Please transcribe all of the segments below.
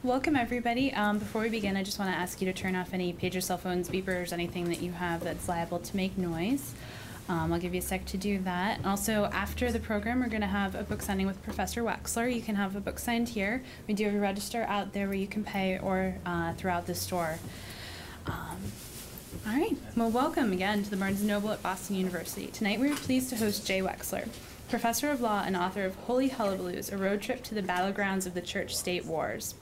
Welcome everybody. Before we begin, I just want to ask you to turn off any pager, cell phones, beepers, anything that you have that's liable to make noise. I'll give you a sec to do that. Also, after the program, we're going to have a book signing with Professor Wexler. You can have a book signed here. We do have a register out there where you can pay, or throughout the store. All right, well, welcome again to the Barnes & Noble at Boston University. Tonight we are pleased to host Jay Wexler, professor of law and author of Holy Hullabaloos, a road trip to the battlegrounds of the church-state wars.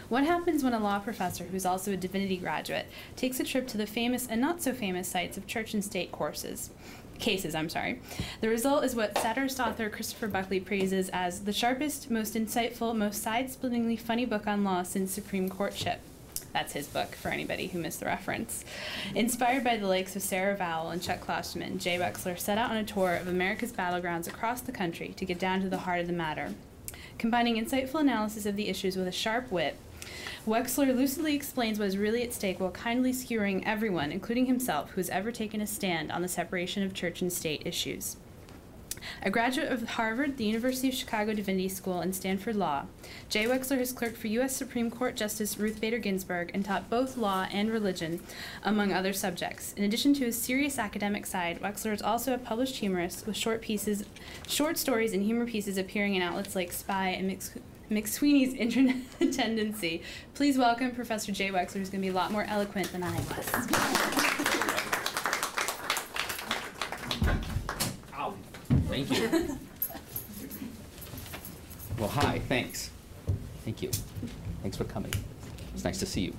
What happens when a law professor, who's also a divinity graduate, takes a trip to the famous and not so famous sites of church and state cases? The result is what satirist author Christopher Buckley praises as the sharpest, most insightful, most side-splittingly funny book on law since Supreme Courtship. That's his book, for anybody who missed the reference. Inspired by the likes of Sarah Vowell and Chuck Klosterman, Jay Wexler set out on a tour of America's battlegrounds across the country to get down to the heart of the matter. Combining insightful analysis of the issues with a sharp wit, Wexler lucidly explains what is really at stake while kindly skewering everyone, including himself, who has ever taken a stand on the separation of church and state issues. A graduate of Harvard, the University of Chicago Divinity School, and Stanford Law, Jay Wexler has clerked for U.S. Supreme Court Justice Ruth Bader Ginsburg and taught both law and religion, among other subjects. In addition to his serious academic side, Wexler is also a published humorist with short stories and humor pieces appearing in outlets like Spy and McSweeney's Internet Tendency. Please welcome Professor Jay Wexler, who's going to be a lot more eloquent than I was. Thank you. Well, hi, thanks. Thank you. Thanks for coming. It's nice to see you.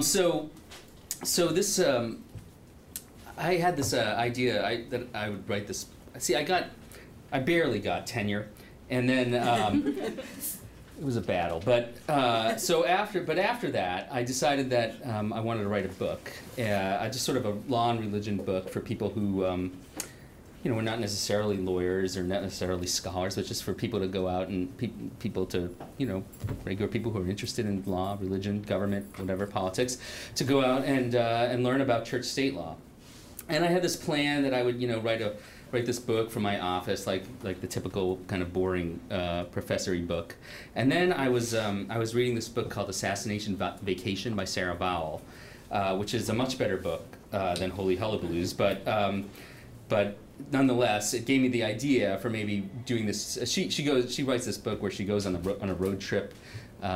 So this, I had this idea that I would write this. See, I barely got tenure, and then it was a battle. But after that, I decided that I wanted to write a book, just sort of a law and religion book for people who, were not necessarily lawyers or not necessarily scholars, but just for people to go out and people to, regular people who are interested in law, religion, government, whatever, politics, to go out and learn about church-state law. And I had this plan that I would, write this book from my office, like the typical kind of boring professory book. And then I was reading this book called Assassination Vacation by Sarah Vowell, which is a much better book than Holy Hullabaloos, but nonetheless, it gave me the idea for maybe doing this. She writes this book where she goes on a road trip,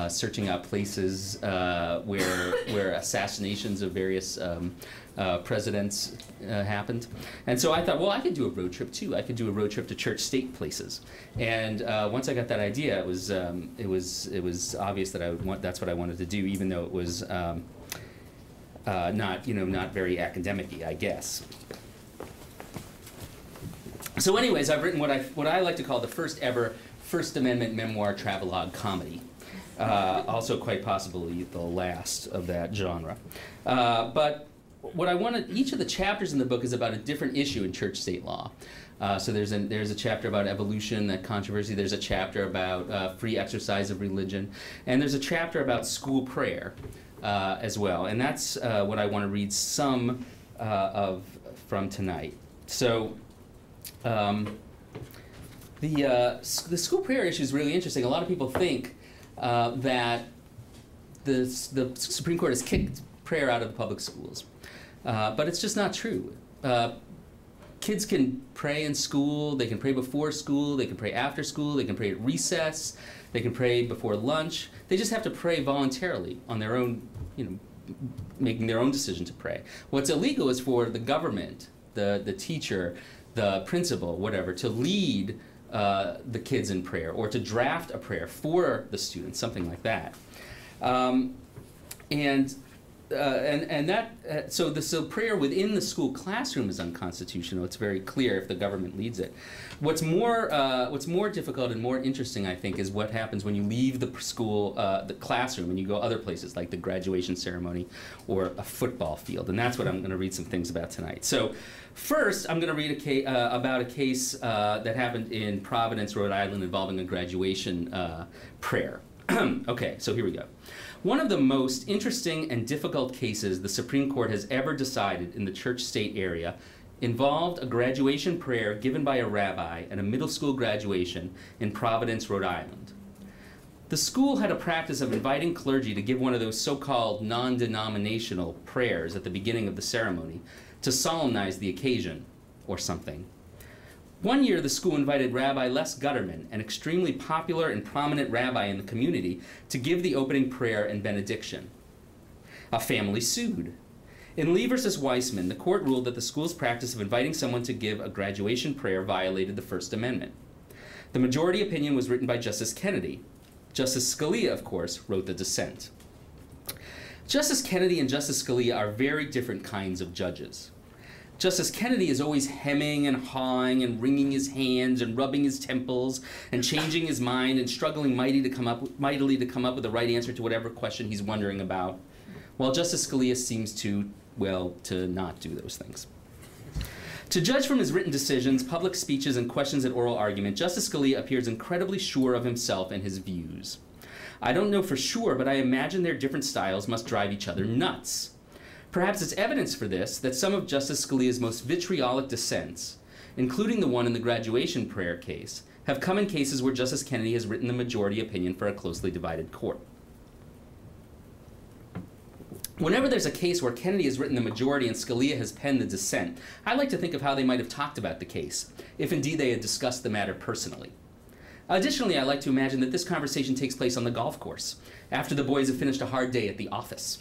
searching out places where assassinations of various presidents happened. And so I thought, well, I could do a road trip too. I could do a road trip to church-state places. And once I got that idea, it was obvious that that's what I wanted to do, even though it was not very academic-y, I guess. So anyways, I've written what I like to call the first ever First Amendment memoir-travelogue-comedy. Also quite possibly the last of that genre. But what I wanted, each of the chapters in the book is about a different issue in church-state law. So there's a chapter about evolution, that controversy. There's a chapter about free exercise of religion. And there's a chapter about school prayer as well. And that's what I want to read some from tonight. So the school prayer issue is really interesting. A lot of people think that the Supreme Court has kicked prayer out of the public schools. But it's just not true. Kids can pray in school, they can pray before school, they can pray after school, they can pray at recess, they can pray before lunch. They just have to pray voluntarily on their own, making their own decision to pray. What's illegal is for the government, the teacher, the principal, whatever, to lead the kids in prayer, or to draft a prayer for the students, something like that. So prayer within the school classroom is unconstitutional. It's very clear if the government leads it. What's more difficult and more interesting, I think, is what happens when you leave the school, the classroom, and you go other places like the graduation ceremony or a football field. And that's what I'm going to read some things about tonight. So first, I'm going to read about a case that happened in Providence, Rhode Island, involving a graduation prayer. Okay, so here we go. One of the most interesting and difficult cases the Supreme Court has ever decided in the church-state area involved a graduation prayer given by a rabbi at a middle school graduation in Providence, Rhode Island. The school had a practice of inviting clergy to give one of those so-called non-denominational prayers at the beginning of the ceremony to solemnize the occasion or something. One year, the school invited Rabbi Les Gutterman, an extremely popular and prominent rabbi in the community, to give the opening prayer and benediction. A family sued. In Lee versus Weissman, the court ruled that the school's practice of inviting someone to give a graduation prayer violated the First Amendment. The majority opinion was written by Justice Kennedy. Justice Scalia, of course, wrote the dissent. Justice Kennedy and Justice Scalia are very different kinds of judges. Justice Kennedy is always hemming and hawing and wringing his hands and rubbing his temples and changing his mind and struggling mightily to come up with the right answer to whatever question he's wondering about, while Justice Scalia seems to, well, to not do those things. To judge from his written decisions, public speeches, and questions at oral argument, Justice Scalia appears incredibly sure of himself and his views. I don't know for sure, but I imagine their different styles must drive each other nuts. Perhaps it's evidence for this that some of Justice Scalia's most vitriolic dissents, including the one in the graduation prayer case, have come in cases where Justice Kennedy has written the majority opinion for a closely divided court. Whenever there's a case where Kennedy has written the majority and Scalia has penned the dissent, I like to think of how they might have talked about the case, if indeed they had discussed the matter personally. Additionally, I like to imagine that this conversation takes place on the golf course, after the boys have finished a hard day at the office.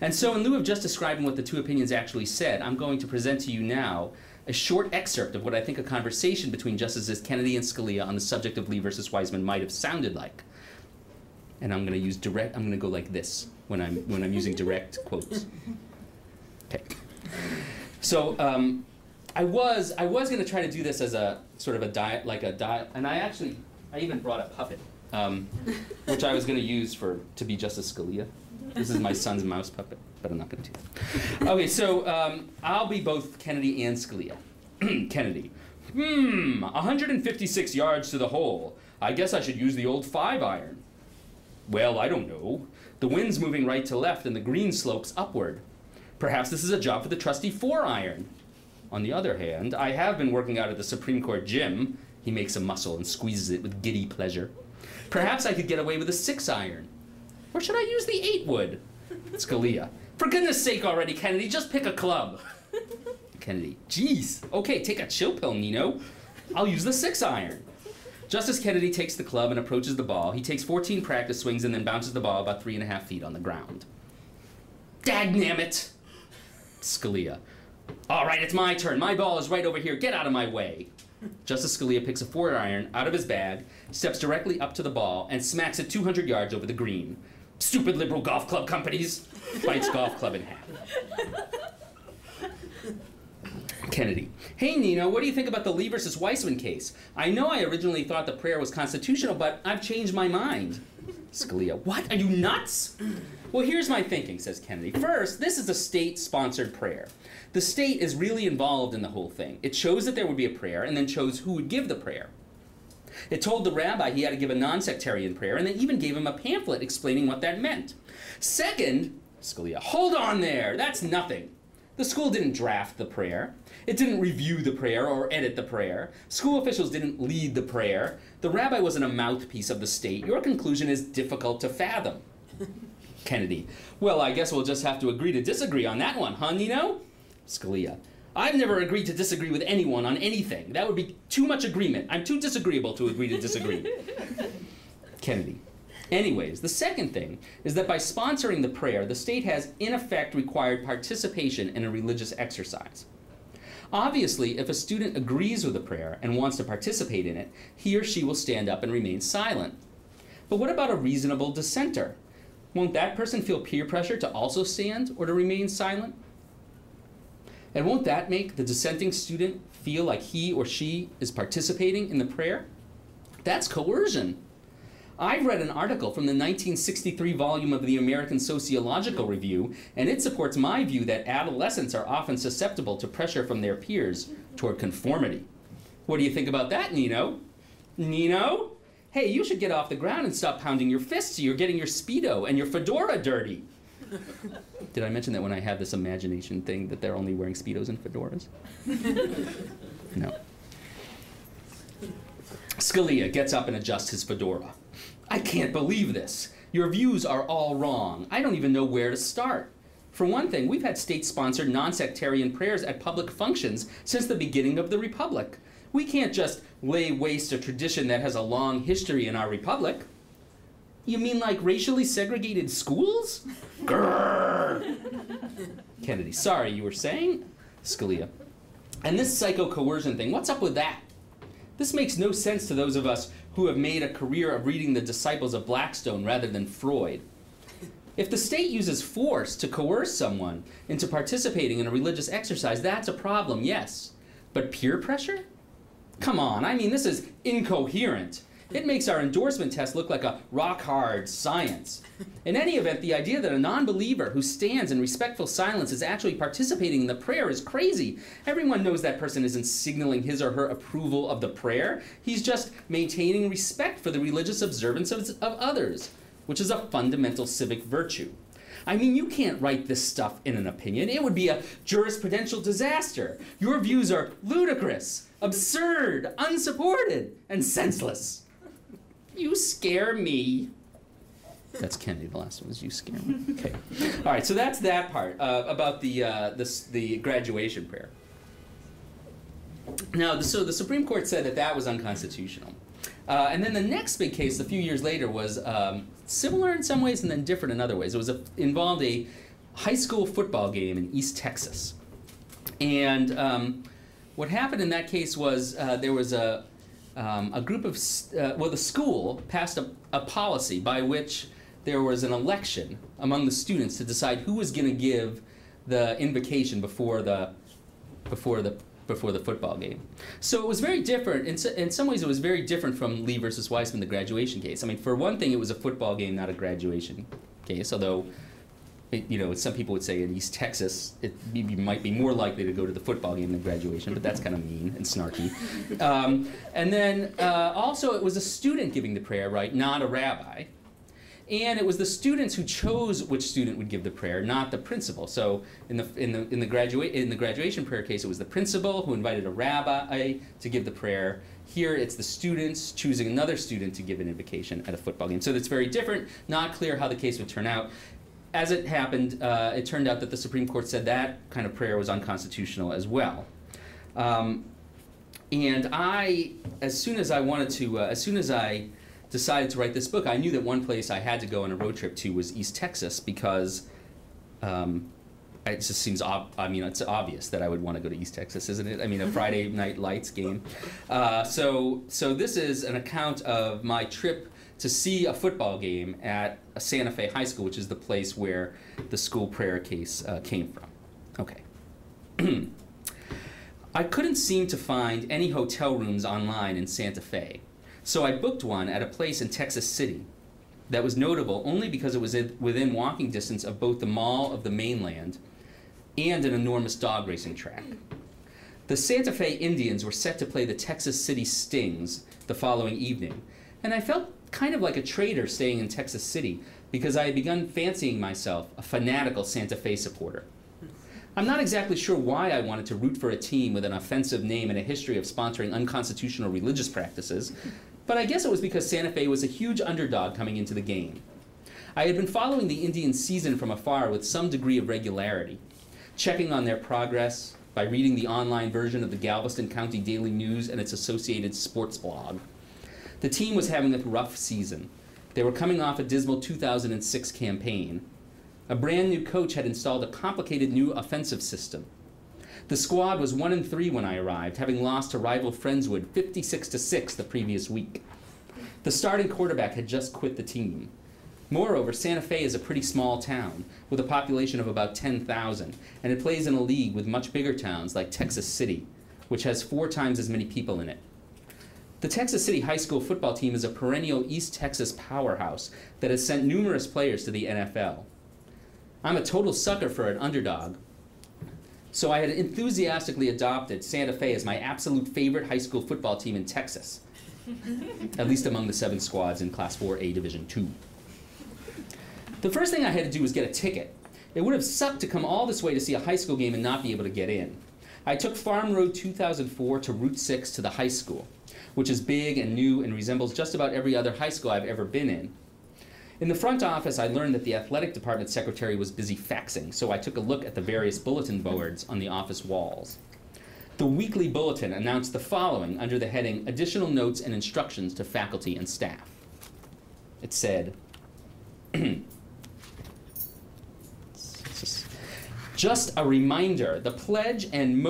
And so in lieu of just describing what the two opinions actually said, I'm going to present to you now a short excerpt of what I think a conversation between Justices Kennedy and Scalia on the subject of Lee versus Weissman might have sounded like. And I'm going to go like this when I'm using direct quotes. Okay. So I was going to try to do this as a sort of a diet, and I even brought a puppet, which I was going to use to be Justice Scalia. This is my son's mouse puppet, but I'm not going to do that. Okay, so I'll be both Kennedy and Scalia. Kennedy. 156 yards to the hole. I guess I should use the old 5-iron. Well, I don't know. The wind's moving right to left and the green slopes upward. Perhaps this is a job for the trusty 4-iron. On the other hand, I have been working out at the Supreme Court gym. He makes a muscle and squeezes it with giddy pleasure. Perhaps I could get away with a 6-iron. Or should I use the 8-wood? Scalia. For goodness sake already, Kennedy, just pick a club. Kennedy. Geez. Okay, take a chill pill, Nino. I'll use the 6-iron. Justice Kennedy takes the club and approaches the ball. He takes 14 practice swings and then bounces the ball about 3.5 feet on the ground. Dagnammit! Scalia. All right, it's my turn. My ball is right over here. Get out of my way. Justice Scalia picks a 4-iron out of his bag, steps directly up to the ball, and smacks it 200 yards over the green. Stupid liberal golf club companies! Bites golf club in half. Kennedy. Hey, Nino, what do you think about the Lee versus Weissman case? I know I originally thought the prayer was constitutional, but I've changed my mind. Scalia. What? Are you nuts? Well, here's my thinking, says Kennedy. First, this is a state-sponsored prayer. The state is really involved in the whole thing. It chose that there would be a prayer and then chose who would give the prayer. It told the rabbi he had to give a non-sectarian prayer and then even gave him a pamphlet explaining what that meant. Second, Scalia, hold on there, that's nothing. The school didn't draft the prayer. It didn't review the prayer or edit the prayer. School officials didn't lead the prayer. The rabbi wasn't a mouthpiece of the state. Your conclusion is difficult to fathom. Kennedy. Well, I guess we'll just have to agree to disagree on that one, huh, Nino? Scalia. I've never agreed to disagree with anyone on anything. That would be too much agreement. I'm too disagreeable to agree to disagree. Kennedy. Anyways, the second thing is that by sponsoring the prayer, the state has, in effect, required participation in a religious exercise. Obviously, if a student agrees with the prayer and wants to participate in it, he or she will stand up and remain silent. But what about a reasonable dissenter? Won't that person feel peer pressure to also stand or to remain silent? And won't that make the dissenting student feel like he or she is participating in the prayer? That's coercion. I've read an article from the 1963 volume of the American Sociological Review, and it supports my view that adolescents are often susceptible to pressure from their peers toward conformity. What do you think about that, Nino? Nino? Hey, you should get off the ground and stop pounding your fists. You're getting your Speedo and your fedora dirty. Did I mention that when I have this imagination thing that they're only wearing Speedos and fedoras? No. Scalia gets up and adjusts his fedora. I can't believe this. Your views are all wrong. I don't even know where to start. For one thing, we've had state-sponsored non-sectarian prayers at public functions since the beginning of the Republic. We can't just lay waste a tradition that has a long history in our Republic. You mean like racially segregated schools? Grrr. Kennedy, sorry, you were saying? Scalia. And this psycho-coercion thing, what's up with that? This makes no sense to those of us who have made a career of reading the disciples of Blackstone rather than Freud. If the state uses force to coerce someone into participating in a religious exercise, that's a problem, yes. But peer pressure? Come on, I mean, this is incoherent. It makes our endorsement test look like a rock-hard science. In any event, the idea that a non-believer who stands in respectful silence is actually participating in the prayer is crazy. Everyone knows that person isn't signaling his or her approval of the prayer. He's just maintaining respect for the religious observance of others, which is a fundamental civic virtue. I mean, you can't write this stuff in an opinion. It would be a jurisprudential disaster. Your views are ludicrous, absurd, unsupported, and senseless. You scare me. That's Kennedy. The last one was you scare me. Okay. All right. So that's that part about the graduation prayer. Now, so the Supreme Court said that that was unconstitutional, and then the next big case a few years later was similar in some ways and then different in other ways. It was involved a high school football game in East Texas, and what happened in that case was there was a group of, the school passed a policy by which there was an election among the students to decide who was going to give the invocation before the football game. So it was very different. In some ways, it was very different from Lee versus Weissman, the graduation case. I mean, for one thing, it was a football game, not a graduation case, although some people would say in East Texas, you might be more likely to go to the football game than graduation, but that's kind of mean and snarky. And then also it was a student giving the prayer, right, not a rabbi. And it was the students who chose which student would give the prayer, not the principal. So in the graduation prayer case, it was the principal who invited a rabbi to give the prayer. Here it's the students choosing another student to give an invocation at a football game. So that's very different, not clear how the case would turn out. As it happened, it turned out that the Supreme Court said that kind of prayer was unconstitutional as well. And as soon as I decided to write this book, I knew that one place I had to go on a road trip to was East Texas because it just seems, it's obvious that I would want to go to East Texas, isn't it? I mean, a Friday Night Lights game. So this is an account of my trip to see a football game at a Santa Fe high school, which is the place where the school prayer case came from. Okay. I couldn't seem to find any hotel rooms online in Santa Fe, so I booked one at a place in Texas City that was notable only because it was within walking distance of both the Mall of the Mainland and an enormous dog racing track. The Santa Fe Indians were set to play the Texas City Stings the following evening, and I felt kind of like a traitor staying in Texas City because I had begun fancying myself a fanatical Santa Fe supporter. I'm not exactly sure why I wanted to root for a team with an offensive name and a history of sponsoring unconstitutional religious practices, but I guess it was because Santa Fe was a huge underdog coming into the game. I had been following the Indian season from afar with some degree of regularity, checking on their progress by reading the online version of the Galveston County Daily News and its associated sports blog. The team was having a rough season. They were coming off a dismal 2006 campaign. A brand new coach had installed a complicated new offensive system. The squad was 1-3 when I arrived, having lost to rival Friendswood 56-6 the previous week. The starting quarterback had just quit the team. Moreover, Santa Fe is a pretty small town, with a population of about 10,000, and it plays in a league with much bigger towns like Texas City, which has 4 times as many people in it. The Texas City high school football team is a perennial East Texas powerhouse that has sent numerous players to the NFL. I'm a total sucker for an underdog, so I had enthusiastically adopted Santa Fe as my absolute favorite high school football team in Texas, at least among the 7 squads in Class 4A Division II. The first thing I had to do was get a ticket. It would have sucked to come all this way to see a high school game and not be able to get in. I took Farm Road 2004 to Route 6 to the high school. which is big and new and resembles just about every other high school I've ever been in. In the front office, I learned that the athletic department secretary was busy faxing, so I took a look at the various bulletin boards on the office walls. The weekly bulletin announced the following under the heading, Additional Notes and Instructions to Faculty and Staff. It said, just a reminder, the pledge and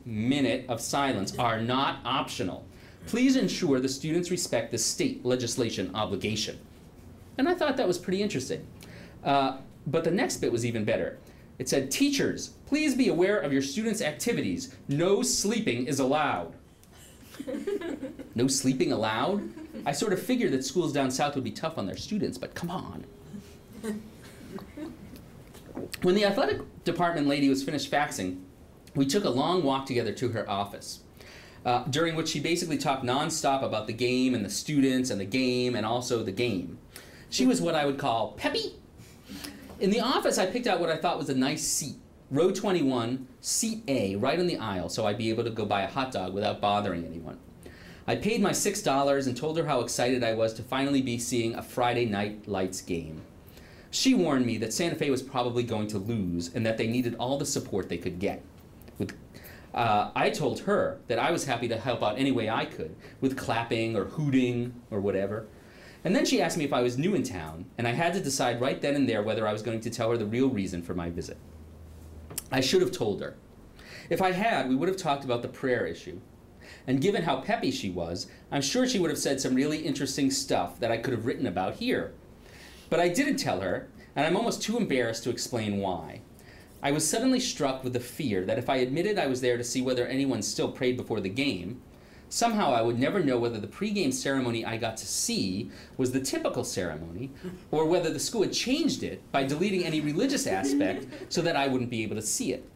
minute of silence are not optional. Please ensure the students respect the state legislation obligation. And I thought that was pretty interesting. But the next bit was even better. It said, teachers, please be aware of your students' activities. No sleeping is allowed. No sleeping allowed? I sort of figured that schools down south would be tough on their students, but come on. When the athletic department lady was finished faxing, we took a long walk together to her office, during which she basically talked nonstop about the game and the students and the game and also the game. She was what I would call peppy. In the office, I picked out what I thought was a nice seat. Row 21, seat A, right on the aisle, so I'd be able to go buy a hot dog without bothering anyone. I paid my $6 and told her how excited I was to finally be seeing a Friday Night Lights game. She warned me that Santa Fe was probably going to lose and that they needed all the support they could get. I told her that I was happy to help out any way I could, with clapping or hooting or whatever. And then she asked me if I was new in town, and I had to decide right then and there whether I was going to tell her the real reason for my visit. I should have told her. If I had, we would have talked about the prayer issue. And given how peppy she was, I'm sure she would have said some really interesting stuff that I could have written about here. But I didn't tell her, and I'm almost too embarrassed to explain why. I was suddenly struck with the fear that if I admitted I was there to see whether anyone still prayed before the game, somehow I would never know whether the pregame ceremony I got to see was the typical ceremony, or whether the school had changed it by deleting any religious aspect so that I wouldn't be able to see it.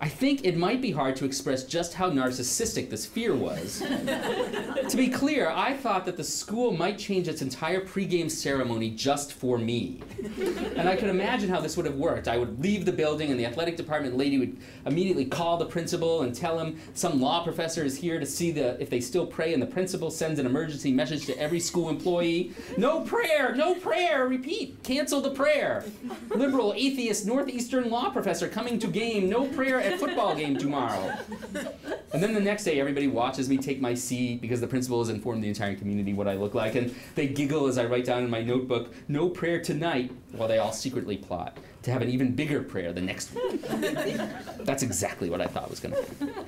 I think it might be hard to express just how narcissistic this fear was. To be clear, I thought that the school might change its entire pregame ceremony just for me. And I could imagine how this would have worked. I would leave the building and the athletic department lady would immediately call the principal and tell him some law professor is here to see if they still pray, and the principal sends an emergency message to every school employee. No prayer, no prayer, repeat, cancel the prayer. Liberal, atheist, northeastern law professor coming to game, no prayer at football game tomorrow. And then the next day everybody watches me take my seat because the principal has informed the entire community what I look like, and they giggle as I write down in my notebook, no prayer tonight, while they all secretly plot to have an even bigger prayer the next week. That's exactly what I thought was going to happen.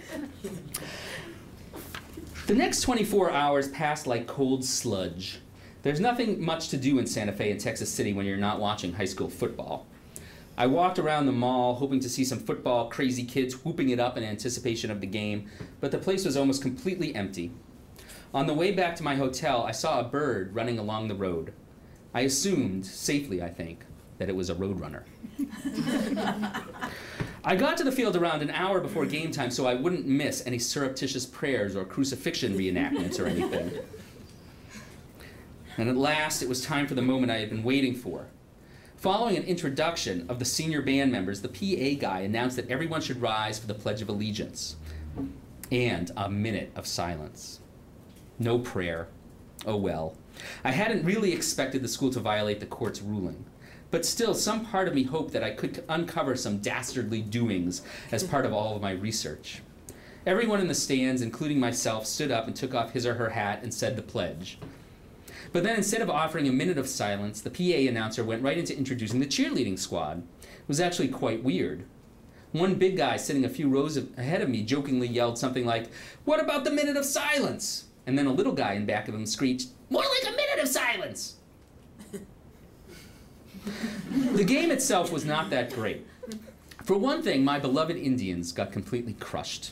The next 24 hours passed like cold sludge. There's nothing much to do in Santa Fe and Texas City when you're not watching high school football. I walked around the mall hoping to see some football crazy kids whooping it up in anticipation of the game, but the place was almost completely empty. On the way back to my hotel, I saw a bird running along the road. I assumed, safely I think, that it was a roadrunner. I got to the field around an hour before game time so I wouldn't miss any surreptitious prayers or crucifixion reenactments or anything. And at last, it was time for the moment I had been waiting for. Following an introduction of the senior band members, the PA guy announced that everyone should rise for the Pledge of Allegiance. And a minute of silence. No prayer. Oh well. I hadn't really expected the school to violate the court's ruling. But still, some part of me hoped that I could uncover some dastardly doings as part of all of my research. Everyone in the stands, including myself, stood up and took off his or her hat and said the pledge. But then instead of offering a minute of silence, the PA announcer went right into introducing the cheerleading squad. It was actually quite weird. One big guy sitting a few rows ahead of me jokingly yelled something like, "What about the minute of silence?" And then a little guy in back of him screeched, "More like a minute of silence!" The game itself was not that great. For one thing, my beloved Indians got completely crushed.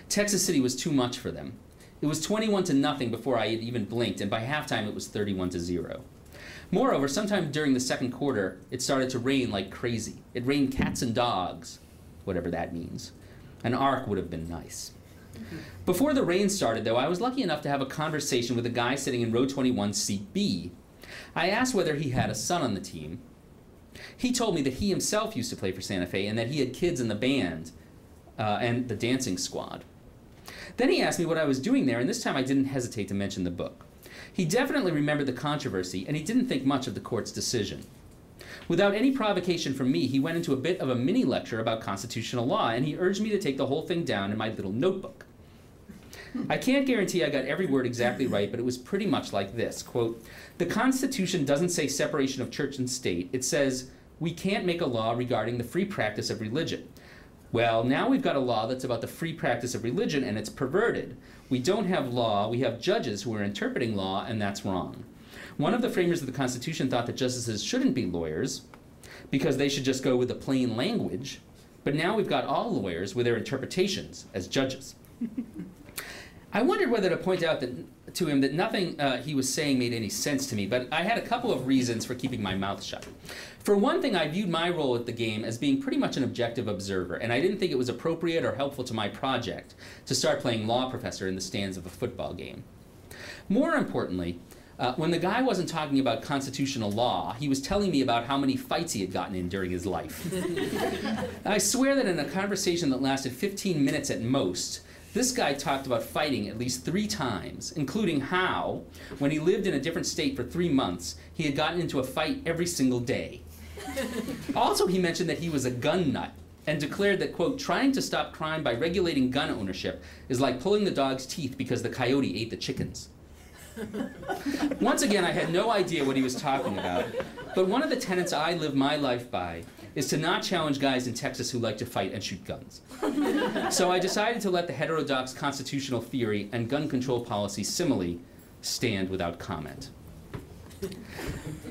Texas City was too much for them. It was 21-0 before I had even blinked, and by halftime it was 31-0. Moreover, sometime during the second quarter, it started to rain like crazy. It rained cats and dogs, whatever that means. An ark would have been nice. Before the rain started, though, I was lucky enough to have a conversation with a guy sitting in row 21, seat B. I asked whether he had a son on the team. He told me that he himself used to play for Santa Fe and that he had kids in the band and the dancing squad. Then he asked me what I was doing there, and this time I didn't hesitate to mention the book. He definitely remembered the controversy, and he didn't think much of the court's decision. Without any provocation from me, he went into a bit of a mini-lecture about constitutional law, and he urged me to take the whole thing down in my little notebook. I can't guarantee I got every word exactly right, but it was pretty much like this, quote, "The Constitution doesn't say separation of church and state. It says we can't make a law regarding the free practice of religion. Well, now we've got a law that's about the free practice of religion, and it's perverted. We don't have law, we have judges who are interpreting law, and that's wrong. One of the framers of the Constitution thought that justices shouldn't be lawyers because they should just go with the plain language, but now we've got all lawyers with their interpretations as judges." I wondered whether to point out to him that nothing he was saying made any sense to me, but I had a couple of reasons for keeping my mouth shut. For one thing, I viewed my role at the game as being pretty much an objective observer, and I didn't think it was appropriate or helpful to my project to start playing law professor in the stands of a football game. More importantly, when the guy wasn't talking about constitutional law, he was telling me about how many fights he had gotten in during his life. I swear that in a conversation that lasted 15 minutes at most, this guy talked about fighting at least 3 times, including how, when he lived in a different state for 3 months, he had gotten into a fight every single day. Also, he mentioned that he was a gun nut and declared that, quote, "Trying to stop crime by regulating gun ownership is like pulling the dog's teeth because the coyote ate the chickens." Once again, I had no idea what he was talking about, but one of the tenets I live my life by is to not challenge guys in Texas who like to fight and shoot guns. So I decided to let the heterodox constitutional theory and gun control policy simile stand without comment.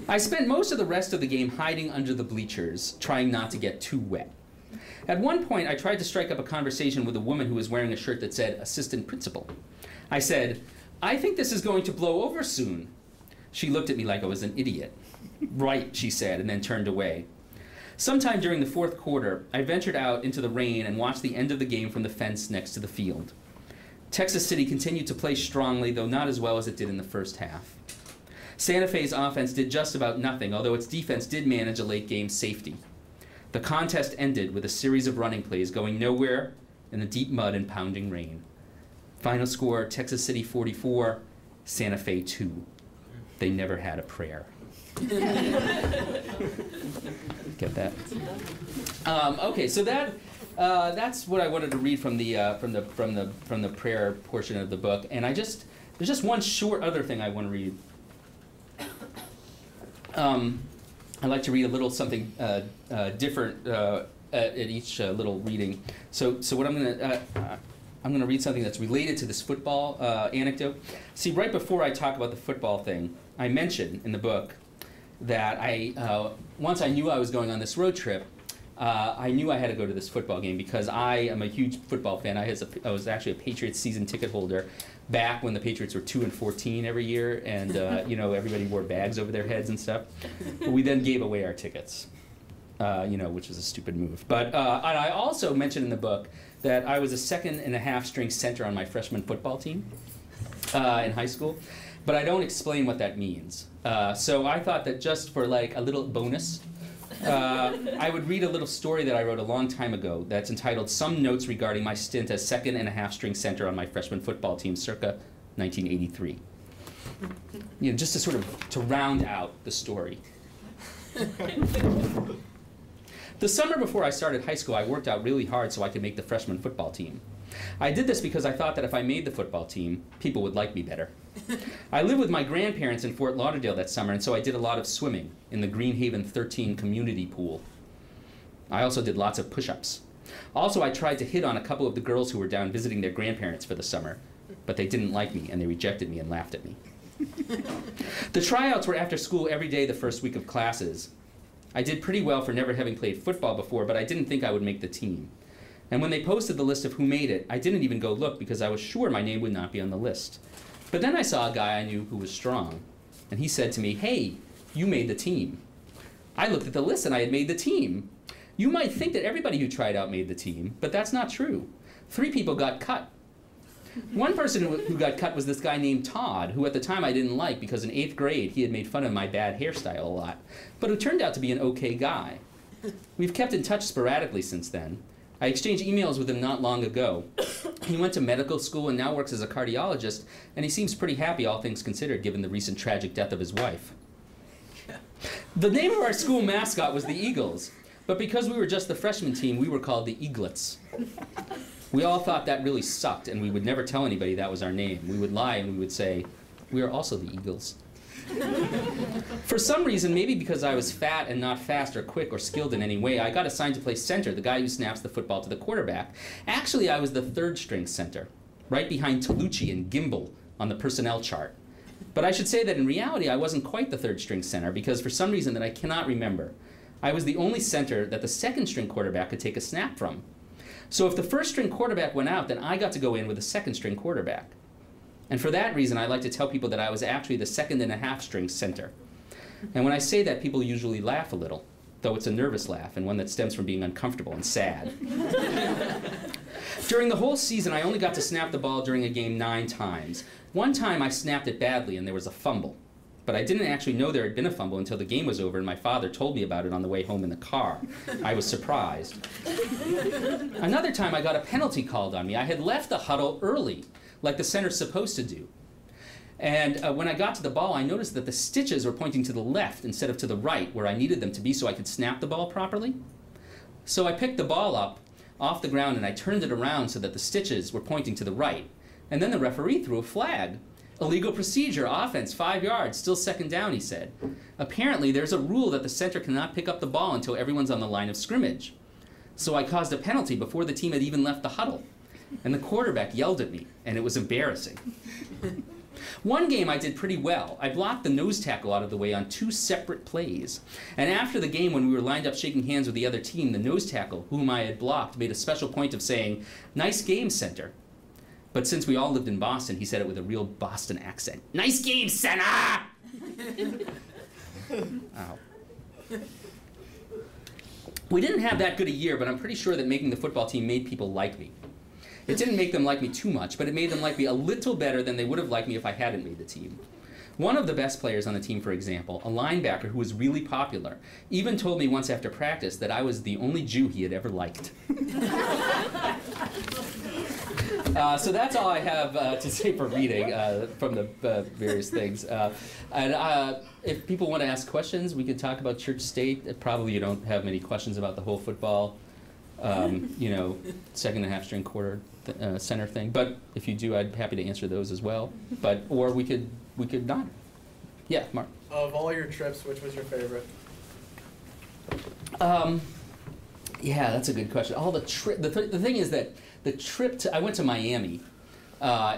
I spent most of the rest of the game hiding under the bleachers, trying not to get too wet. At one point, I tried to strike up a conversation with a woman who was wearing a shirt that said assistant principal. I said, "I think this is going to blow over soon." She looked at me like I was an idiot. "Right," she said, and then turned away. Sometime during the 4th quarter, I ventured out into the rain and watched the end of the game from the fence next to the field. Texas City continued to play strongly, though not as well as it did in the first half. Santa Fe's offense did just about nothing, although its defense did manage a late-game safety. The contest ended with a series of running plays going nowhere in the deep mud and pounding rain. Final score, Texas City 44, Santa Fe 2. They never had a prayer. Get that? Okay, so that's what I wanted to read from the prayer portion of the book, and there's just one short other thing I want to read. I'd like to read a little something different at each little reading. So what I'm going to read something that's related to this football anecdote. See, right before I talk about the football thing, I mentioned in the book that once I knew I was going on this road trip, I knew I had to go to this football game because I am a huge football fan. I was actually a Patriots season ticket holder back when the Patriots were 2-14 every year, and everybody wore bags over their heads and stuff. But we then gave away our tickets, which was a stupid move. But and I also mentioned in the book that I was a 2.5 string center on my freshman football team in high school, but I don't explain what that means. So I thought that just for like a little bonus, I would read a little story that I wrote a long time ago that's entitled "Some Notes Regarding My Stint as 2.5 String Center on My Freshman Football Team circa 1983. Just to sort of to round out the story. The summer before I started high school, I worked out really hard so I could make the freshman football team. I did this because I thought that if I made the football team, people would like me better. I lived with my grandparents in Fort Lauderdale that summer, and so I did a lot of swimming in the Greenhaven 13 community pool. I also did lots of push-ups. Also, I tried to hit on a couple of the girls who were down visiting their grandparents for the summer, but they didn't like me, and they rejected me and laughed at me. The tryouts were after school every day the first week of classes. I did pretty well for never having played football before, but I didn't think I would make the team. And when they posted the list of who made it, I didn't even go look because I was sure my name would not be on the list. But then I saw a guy I knew who was strong, and he said to me, "Hey, you made the team." I looked at the list and I had made the team. You might think that everybody who tried out made the team, but that's not true. 3 people got cut. One person who got cut was this guy named Todd, who at the time I didn't like because in 8th grade he had made fun of my bad hairstyle a lot, but who turned out to be an okay guy. We've kept in touch sporadically since then. I exchanged emails with him not long ago, He went to medical school and now works as a cardiologist, and he seems pretty happy, all things considered, given the recent tragic death of his wife. The name of our school mascot was the Eagles, but because we were just the freshman team, we were called the Eaglets. We all thought that really sucked, and we would never tell anybody that was our name. We would lie and we would say, we are also the Eagles. For some reason, maybe because I was fat and not fast or quick or skilled in any way, I got assigned to play center, the guy who snaps the football to the quarterback. Actually, I was the third-string center, right behind Tolucci and Gimbel on the personnel chart. But I should say that in reality, I wasn't quite the third-string center, because for some reason that I cannot remember, I was the only center that the second-string quarterback could take a snap from. So if the first-string quarterback went out, then I got to go in with a second-string quarterback. And for that reason, I like to tell people that I was actually the second-and-a-half-string center. And when I say that, people usually laugh a little, though it's a nervous laugh and one that stems from being uncomfortable and sad. During the whole season, I only got to snap the ball during a game 9 times. One time I snapped it badly and there was a fumble. But I didn't actually know there had been a fumble until the game was over and my father told me about it on the way home in the car. I was surprised. Another time I got a penalty called on me. I had left the huddle early, like the center's supposed to do. And when I got to the ball, I noticed that the stitches were pointing to the left instead of to the right, where I needed them to be so I could snap the ball properly. So I picked the ball up off the ground and I turned it around so that the stitches were pointing to the right. And then the referee threw a flag. Illegal procedure, offense, 5 yards, still second down, he said. Apparently, there's a rule that the center cannot pick up the ball until everyone's on the line of scrimmage. So I caused a penalty before the team had even left the huddle. And the quarterback yelled at me, and it was embarrassing. One game I did pretty well. I blocked the nose tackle out of the way on 2 separate plays. And after the game, when we were lined up shaking hands with the other team, the nose tackle, whom I had blocked, made a special point of saying, "Nice game, center." But since we all lived in Boston, he said it with a real Boston accent. "Nice game, center!" Ow. We didn't have that good a year, but I'm pretty sure that making the football team made people like me. It didn't make them like me too much, but it made them like me a little better than they would have liked me if I hadn't made the team. One of the best players on the team, for example, a linebacker who was really popular, even told me once after practice that I was the only Jew he had ever liked. So that's all I have to say for reading from the various things. And if people want to ask questions, we could talk about church state. Probably you don't have many questions about the whole football, second and a half string quarter center thing. But if you do, I'd be happy to answer those as well. Or we could not. Yeah, Mark. Of all your trips, which was your favorite? Yeah, that's a good question. The thing is that the trip I went to Miami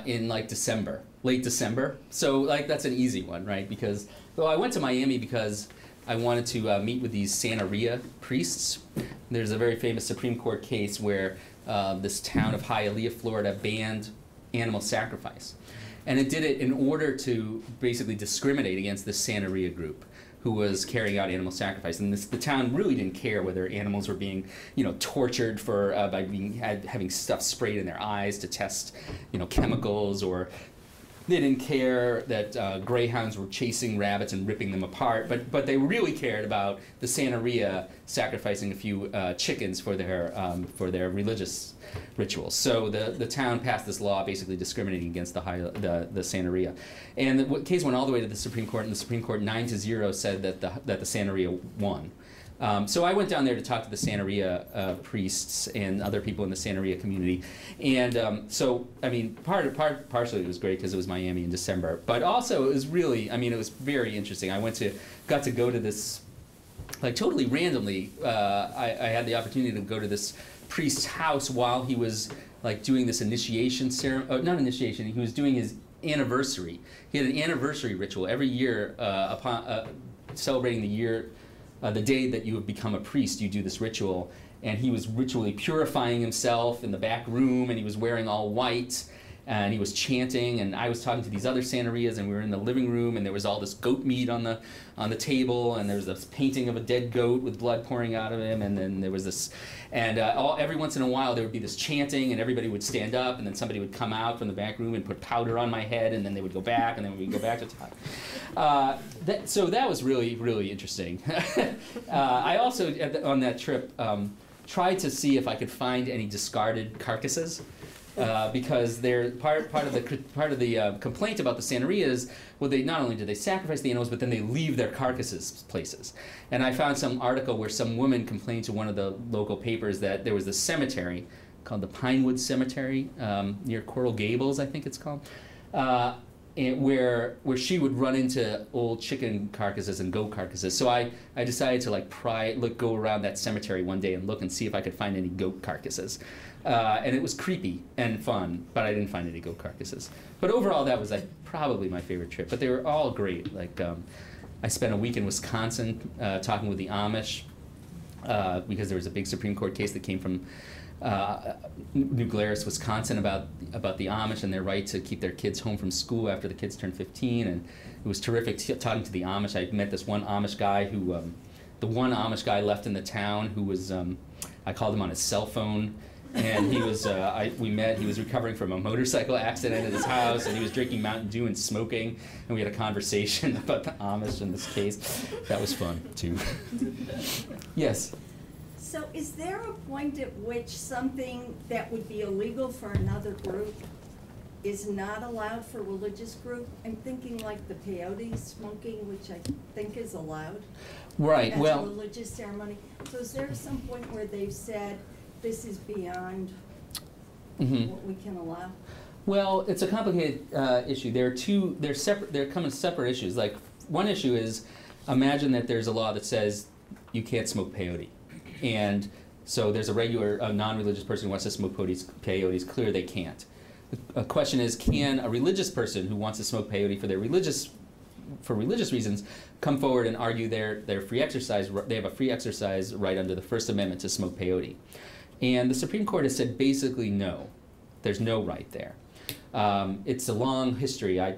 in like December, late December. So like that's an easy one, right? Because I went to Miami because I wanted to meet with these Santeria priests. There's a very famous Supreme Court case where this town of Hialeah, Florida, banned animal sacrifice. And it did it in order to basically discriminate against this Santeria group who was carrying out animal sacrifice. And the town really didn't care whether animals were being, tortured for by having stuff sprayed in their eyes to test, chemicals, or they didn't care that greyhounds were chasing rabbits and ripping them apart. But they really cared about the Santeria sacrificing a few chickens for their religious rituals. So the town passed this law basically discriminating against the Santeria. And the case went all the way to the Supreme Court, and the Supreme Court 9-0 said that the Santeria won. So I went down there to talk to the Santeria priests and other people in the Santeria community. And partially it was great because it was Miami in December. But also it was really, it was very interesting. Got to go to this, like totally randomly, I had the opportunity to go to this priest's house while he was like doing this initiation ceremony, not initiation, he was doing his anniversary. He had an anniversary ritual every year upon celebrating the year, the day that you have become a priest, you do this ritual. And he was ritually purifying himself in the back room, and he was wearing all white, and he was chanting, and I was talking to these other Santerias, and we were in the living room, and there was all this goat meat on the table, and there was this painting of a dead goat with blood pouring out of him, and then there was this, and every once in a while there would be this chanting, and everybody would stand up, and then somebody would come out from the back room and put powder on my head, and then they would go back, and then we'd go back to talk. So that was really, really interesting. I also, on that trip, tried to see if I could find any discarded carcasses. because they're part of the complaint about the Santeria is, well, they not only do they sacrifice the animals, but then they leave their carcasses places. And I found some article where some woman complained to one of the local papers that there was this cemetery called the Pinewood Cemetery near Coral Gables, I think it's called. And where she would run into old chicken carcasses and goat carcasses. So I decided to go around that cemetery one day and look and see if I could find any goat carcasses. And it was creepy and fun, but I didn't find any goat carcasses. But overall, that was probably my favorite trip. But they were all great. I spent a week in Wisconsin talking with the Amish because there was a big Supreme Court case that came from New Glarus, Wisconsin, about the Amish and their right to keep their kids home from school after the kids turned 15, and it was terrific talking to the Amish. I met this one Amish guy who, the one Amish guy left in the town who was, I called him on his cell phone, and he was, we met, he was recovering from a motorcycle accident at his house, and he was drinking Mountain Dew and smoking, and we had a conversation about the Amish in this case. That was fun, too. Yes? So is there a point at which something that would be illegal for another group is not allowed for a religious group? I'm thinking like the peyote smoking, which I think is allowed. Right, as well, a religious ceremony. So is there some point where they've said this is beyond what we can allow? Well, it's a complicated issue. They're coming separate issues. Like, one issue is, imagine that there's a law that says you can't smoke peyote. And so there's a non-religious person who wants to smoke peyote. It's clear they can't. The question is, can a religious person who wants to smoke peyote for religious reasons come forward and argue their free exercise? They have a free exercise right under the First Amendment to smoke peyote. And the Supreme Court has said basically no. There's no right there. It's a long history. I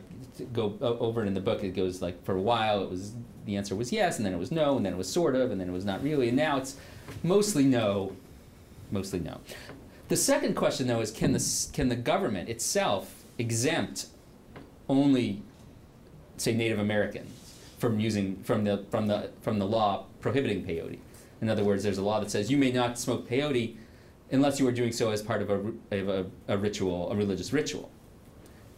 go over it in the book. It goes like, for a while the answer was yes, and then it was no, and then it was sort of, and then it was not really, and now it's mostly no, mostly no. The second question, though, is can the government itself exempt only, say, Native Americans from the law prohibiting peyote? In other words, there's a law that says you may not smoke peyote unless you are doing so as part of a ritual, a religious ritual,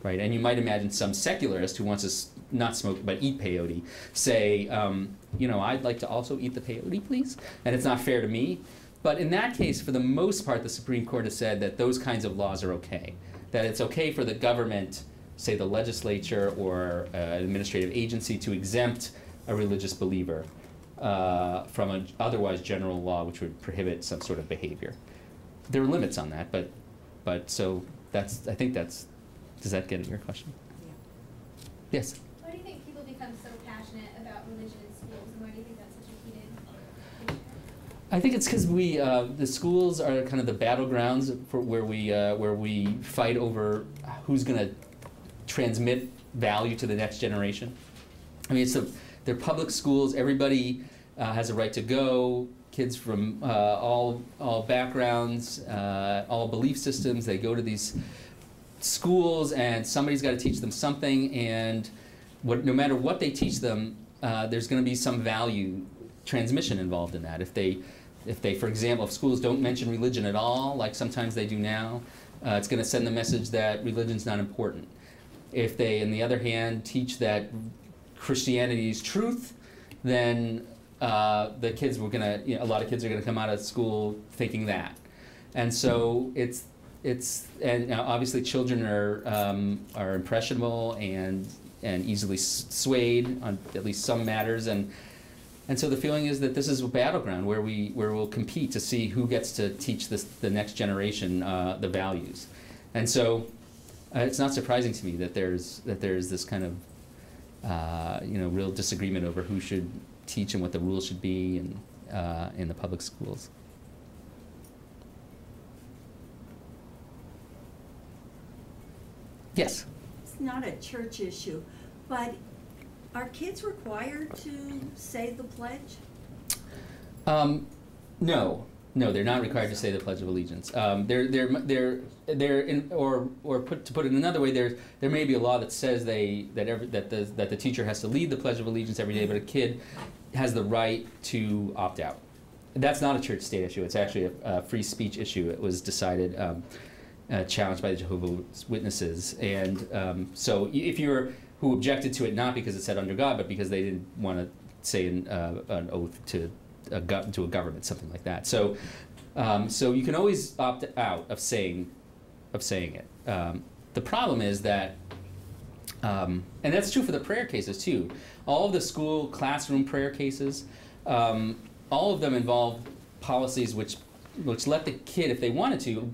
right? And you might imagine some secularist who wants to not smoke but eat peyote say, I'd like to also eat the peyote, please, and it's not fair to me. But in that case, for the most part, the Supreme Court has said that those kinds of laws are okay, that it's okay for the government, say the legislature or an administrative agency, to exempt a religious believer from an otherwise general law which would prohibit some sort of behavior. There are limits on that, but so I think does that get at your question? Yeah. Yes? Why do you think people become so passionate about religion in schools, and why do you think that's such a heated issue? I think it's because the schools are kind of the battlegrounds for where we fight over who's going to transmit value to the next generation. I mean, they're public schools. Everybody has a right to go. Kids from all backgrounds, all belief systems. They go to these schools, and somebody's got to teach them something. And no matter what they teach them, there's going to be some value transmission involved in that. If they, for example, if schools don't mention religion at all, like sometimes they do now, it's going to send the message that religion's not important. If they, on the other hand, teach that Christianity is truth, then the kids a lot of kids are going to come out of school thinking that. And so and obviously children are impressionable and easily swayed on at least some matters, and so the feeling is that this is a battleground where we'll compete to see who gets to teach the next generation the values. And so it's not surprising to me that there's this kind of real disagreement over who should teach and what the rules should be in the public schools. Yes? It's not a church issue, but are kids required to say the pledge? No, they're not required to say the Pledge of Allegiance. To put it another way, there may be a law that says that the teacher has to lead the Pledge of Allegiance every day, but a kid has the right to opt out. That's not a church-state issue. It's actually a free speech issue. It was decided challenged by the Jehovah's Witnesses. And so if you're who objected to it not because it said under God, but because they didn't want to say an oath to a government, something like that. So so you can always opt out of saying it. The problem is that, and that's true for the prayer cases too. All of the school classroom prayer cases, all of them involve policies which let the kid, if they wanted to,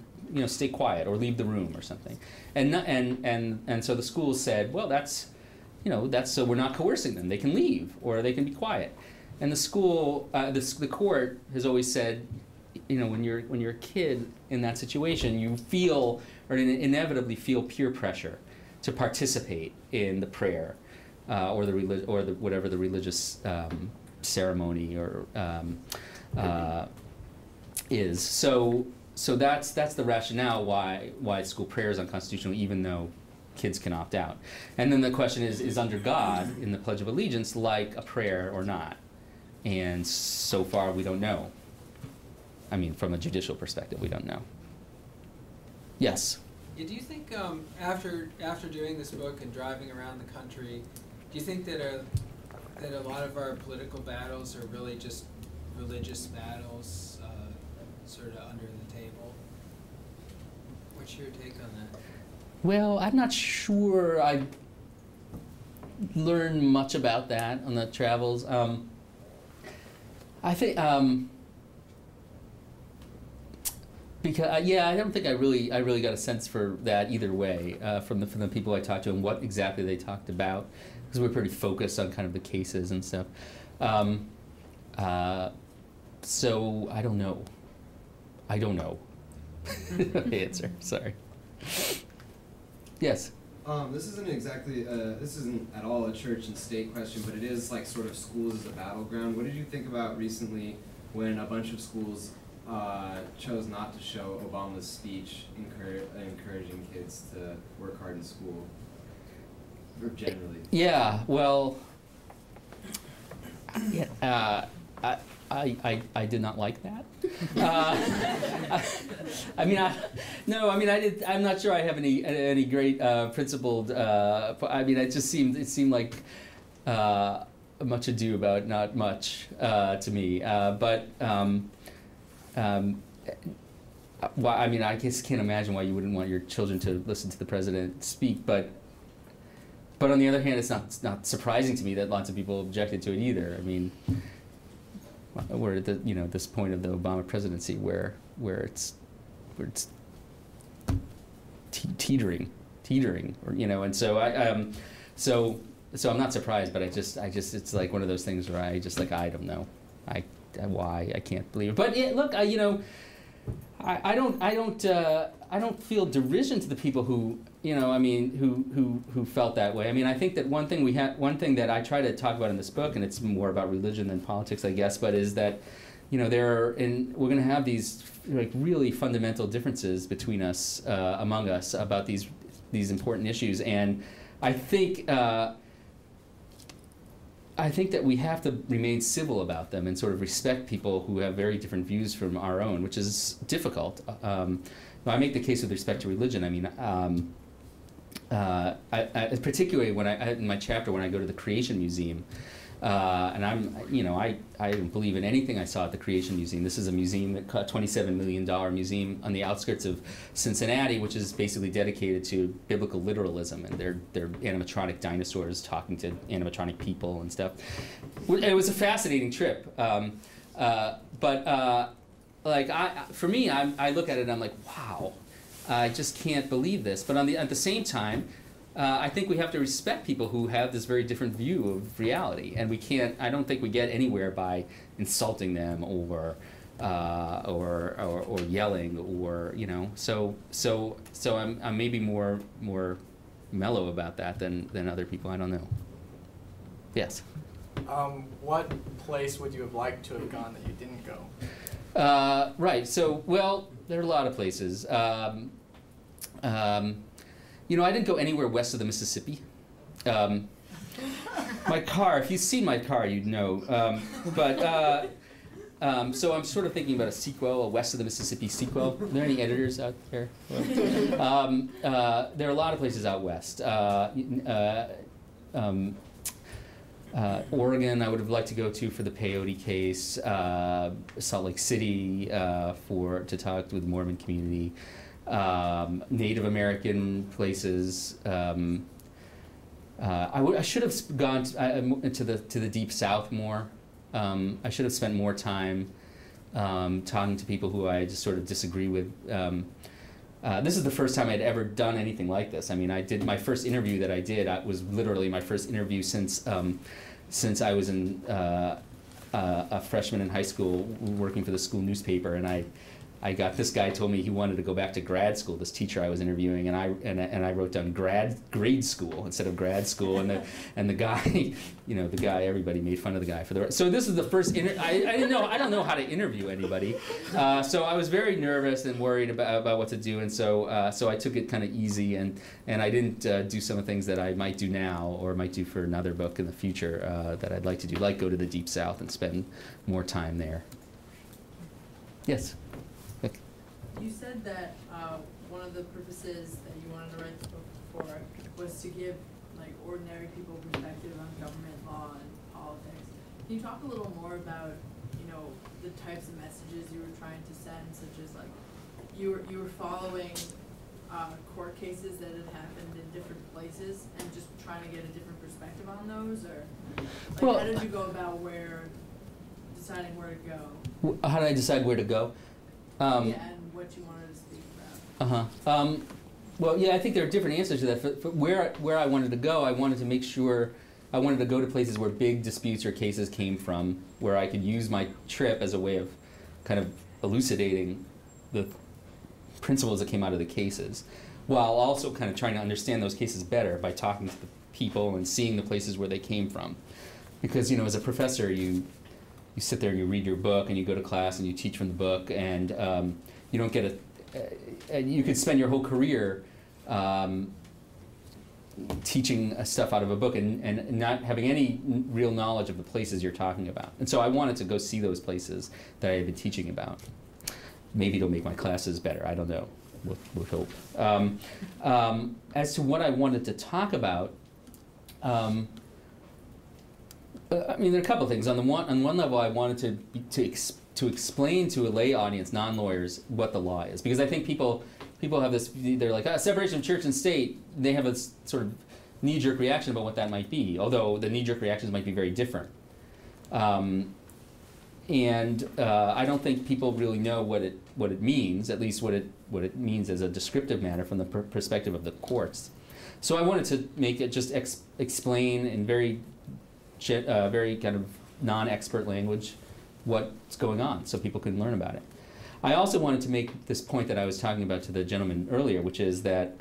stay quiet or leave the room or something. And so the schools said, well, that's so we're not coercing them. They can leave or they can be quiet. And the school, the court has always said, when you're a kid in that situation, you feel or inevitably feel peer pressure to participate in the prayer or whatever the religious ceremony or is. So that's the rationale why school prayer is unconstitutional, even though kids can opt out. And then the question is under God in the Pledge of Allegiance like a prayer or not? And so far we don't know. I mean, from a judicial perspective, we don't know. Yes? Yeah, do you think after doing this book and driving around the country, do you think that a lot of our political battles are really just religious battles, sort of under the table? What's your take on that? Well, I'm not sure I learned much about that on the travels. I think because I don't think I really got a sense for that either way from the people I talked to and what exactly they talked about, because we're pretty focused on kind of the cases and stuff. So I don't know. Answer. Sorry. Yes. This isn't exactly, this isn't at all a church and state question, but it is like sort of schools as a battleground. What did you think about recently when a bunch of schools chose not to show Obama's speech encouraging kids to work hard in school, or generally? Yeah, well, I did not like that. I'm not sure I have any great principled. It seemed like much ado about not much to me. I just can't imagine why you wouldn't want your children to listen to the president speak. But on the other hand, it's not surprising to me that lots of people objected to it either. I mean, we're at this point of the Obama presidency where it's teetering, or and so I'm not surprised, but I just it's like one of those things where I don't know, why I can't believe it. But look, I don't feel derision to the people who who felt that way. I mean, I think that one thing that I try to talk about in this book, and it's more about religion than politics, I guess, but is that we're going to have these like really fundamental differences between us, among us, about these important issues, and I think that we have to remain civil about them and sort of respect people who have very different views from our own, which is difficult. I make the case with respect to religion. I mean, particularly when in my chapter when I go to the Creation Museum, and I don't believe in anything I saw at the Creation Museum. This is a museum that $27 million museum on the outskirts of Cincinnati, which is basically dedicated to biblical literalism, and they're animatronic dinosaurs talking to animatronic people and stuff. It was a fascinating trip, for me, I look at it and I'm like, wow, I just can't believe this. But at the same time, I think we have to respect people who have this very different view of reality, and I don't think we get anywhere by insulting them or yelling or So I'm maybe more mellow about that than other people. I don't know. Yes. What place would you have liked to have gone that you didn't go? Right. So, well, there are a lot of places. I didn't go anywhere west of the Mississippi. My car, if you've seen my car, you'd know. So I'm sort of thinking about a sequel, a West of the Mississippi sequel. Are there any editors out there? There are a lot of places out west. Oregon, I would have liked to go to for the peyote case. Salt Lake City to talk with the Mormon community. Native American places. I should have gone to the Deep South more. I should have spent more time talking to people who I just sort of disagree with. This is the first time I'd ever done anything like this. I mean, I did my first interview that I did. Was literally my first interview since I was a freshman in high school working for the school newspaper, and I got this guy told me he wanted to go back to grad school. This teacher I was interviewing, and I wrote down grade school instead of grad school, and the guy, the guy, everybody made fun of the guy for the. So this is the first I don't know how to interview anybody, so I was very nervous and worried about what to do, and so I took it kind of easy, and I didn't do some of the things that I might do now or might do for another book in the future that I'd like to do, like go to the Deep South and spend more time there. Yes. You said that one of the purposes that you wanted to write the book for was to give ordinary people perspective on government law and politics. Can you talk a little more about the types of messages you were trying to send, such as you were following court cases that had happened in different places and just trying to get a different perspective on those, or how did you go about deciding where to go? How did I decide where to go? And what you wanted to speak about. Well, yeah, I think there are different answers to that. For where I wanted to go, I wanted to make sure I wanted to go to places where big disputes or cases came from, where I could use my trip as a way of kind of elucidating the principles that came out of the cases, while also kind of trying to understand those cases better by talking to the people and seeing the places where they came from. Because, as a professor, you sit there and you read your book and you go to class and you teach from the book, and you don't get you could spend your whole career teaching stuff out of a book and not having any real knowledge of the places you're talking about. And so I wanted to go see those places that I had been teaching about. Maybe it'll make my classes better, I don't know, we'll hope. As to what I wanted to talk about, I mean, there are a couple of things. On one level, I wanted to explain to a lay audience, non-lawyers, what the law is, because I think people have this. They're like, separation of church and state. They have a sort of knee-jerk reaction about what that might be, although the knee-jerk reactions might be very different. And I don't think people really know what it means, at least what it means as a descriptive matter from the perspective of the courts. So I wanted to make it just explain in very kind of non-expert language what's going on so people can learn about it. I also wanted to make this point that I was talking about to the gentleman earlier, which is that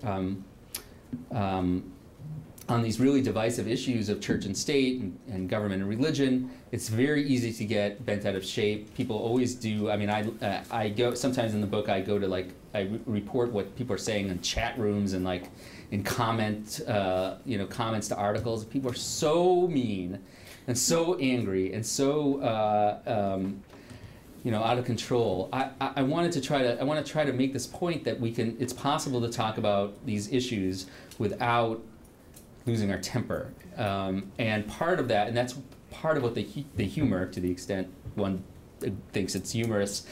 on these really divisive issues of church and state and government and religion, it's very easy to get bent out of shape. People always do. I mean, I go sometimes in the book. I go to I report what people are saying in chat rooms and in comments to articles. People are so mean and so angry and so out of control. I want to try to make this point that it's possible to talk about these issues without losing our temper, and part of that, and that's part of what the humor, to the extent one thinks it's humorous,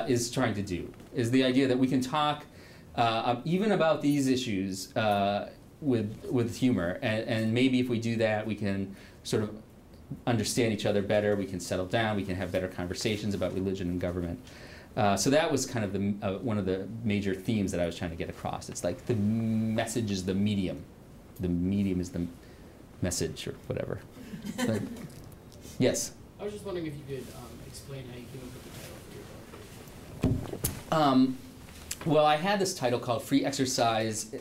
is trying to do, is the idea that we can talk even about these issues with humor, and maybe if we do that, we can sort of understand each other better, we can settle down, we can have better conversations about religion and government. So that was kind of one of the major themes that I was trying to get across. It's like the message is the medium. The medium is the message, or whatever. Yes? I was just wondering if you could explain how you came up with the title for your book. Well, I had this title called Free Exercise,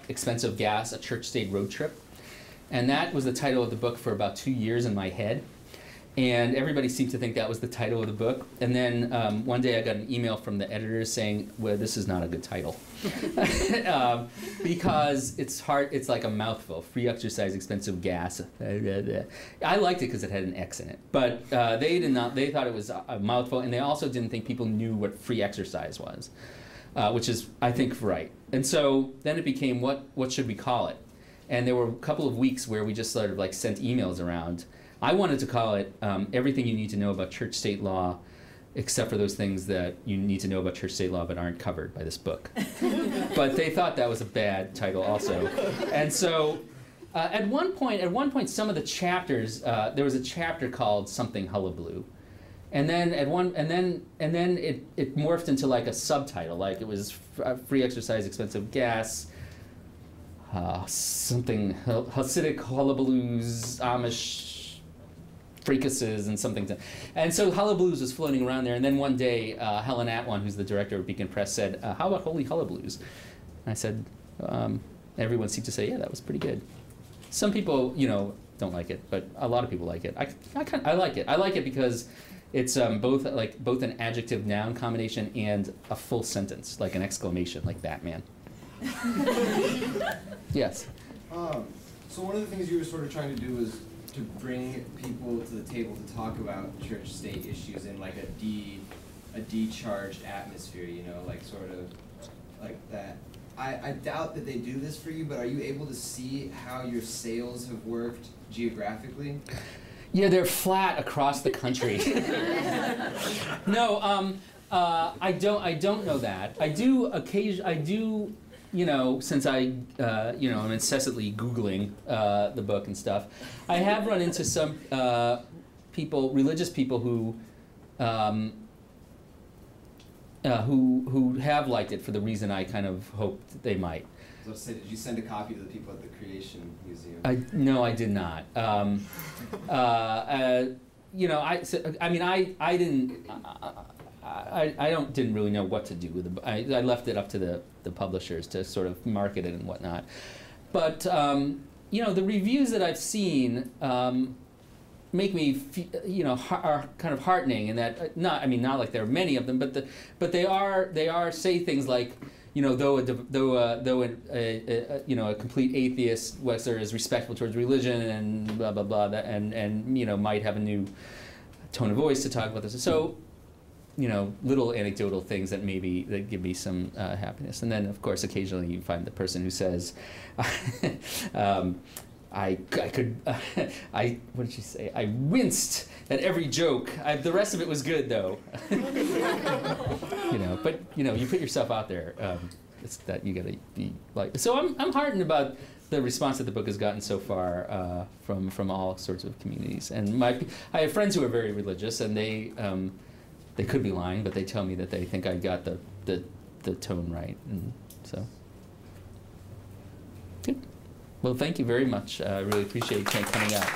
Expensive Gas, A Church-State Road Trip. And that was the title of the book for about 2 years in my head. And everybody seemed to think that was the title of the book. And then one day I got an email from the editor saying, well, this is not a good title. Because it's hard, it's like a mouthful. Free exercise, expensive gas. I liked it because it had an X in it. But they did not, they thought it was a mouthful, and they also didn't think people knew what free exercise was, which is, I think, right. And so then it became, what should we call it? And there were a couple of weeks where we just sort of like sent emails around. I wanted to call it Everything You Need to Know About Church-State Law, except for those things that you need to know about church-state law but aren't covered by this book. But they thought that was a bad title also. And so at one point, some of the chapters, there was a chapter called something Hullabaloo. And then it morphed into like a subtitle, like it was free exercise, expensive gas, something Hasidic Hullabaloos, Amish freakuses, and something. And so Hullabaloos was floating around there. And then one day, Helen Atwan, who's the director of Beacon Press, said, "How about Holy Hullabaloos?" And I said, everyone seemed to say, "Yeah, that was pretty good." Some people, don't like it, but a lot of people like it. I like it. I like it because it's both an adjective-noun combination and a full sentence, like an exclamation, like Batman. Yes. So one of the things you were sort of trying to do was to bring people to the table to talk about church-state issues in like a de-charged atmosphere, like sort of like that. I doubt that they do this for you, but are you able to see how your sales have worked geographically? Yeah, they're flat across the country. No, I don't know that. I do since I'm incessantly Googling the book and stuff, I have run into some religious people who have liked it for the reason I kind of hoped they might. So did you send a copy to the people at the Creation Museum? No, I did not. I didn't really know what to do with it. I left it up to the publishers to sort of market it and whatnot. But the reviews that I've seen make me are kind of heartening, in that not like there are many of them, but they say things like, though a complete atheist, Wexler is respectful towards religion and blah blah blah, and might have a new tone of voice to talk about this. So, little anecdotal things that give me some happiness. And then, of course, occasionally you find the person who says, what did she say? I winced at every joke. The rest of it was good, though. But you put yourself out there. It's that you gotta be like. So I'm heartened about the response that the book has gotten so far from all sorts of communities. And I have friends who are very religious, and they could be lying, but they tell me that they think I got the tone right, and so. Good. Well, thank you very much. I really appreciate you coming out.